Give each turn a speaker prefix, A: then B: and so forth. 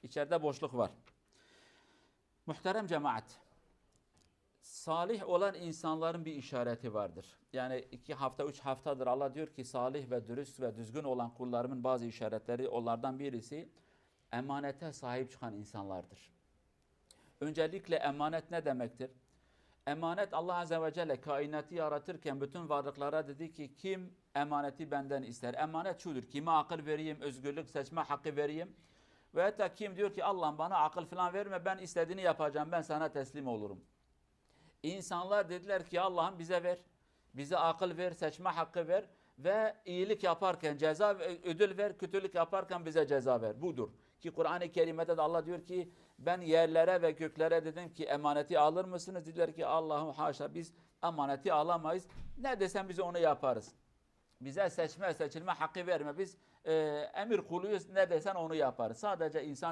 A: İçeride boşluk var. Muhterem cemaat, salih olan insanların bir işareti vardır. Yani 2 hafta, 3 haftadır Allah diyor ki salih ve dürüst ve düzgün olan kullarımın bazı işaretleri, onlardan birisi emanete sahip çıkan insanlardır. Öncelikle emanet ne demektir? Emanet, Allah Azze ve Celle kainatı yaratırken bütün varlıklara dedi ki kim emaneti benden ister? Emanet şudur: kime akıl vereyim, özgürlük seçme hakkı vereyim. Ve hatta kim diyor ki Allah'ım bana akıl falan verme, ben istediğini yapacağım, ben sana teslim olurum. İnsanlar dediler ki Allah'ım bize ver, bize akıl ver, seçme hakkı ver ve iyilik yaparken ceza, ödül ver, kötülük yaparken bize ceza ver. Budur. Ki Kur'an-ı Kerim'de de Allah diyor ki ben yerlere ve göklere dedim ki emaneti alır mısınız? Dediler ki Allah'ım haşa, biz emaneti alamayız. Ne desen biz onu yaparız. Bize seçme, seçilme hakkı verme. Biz emir kuluyuz, ne desen onu yaparız. Sadece insan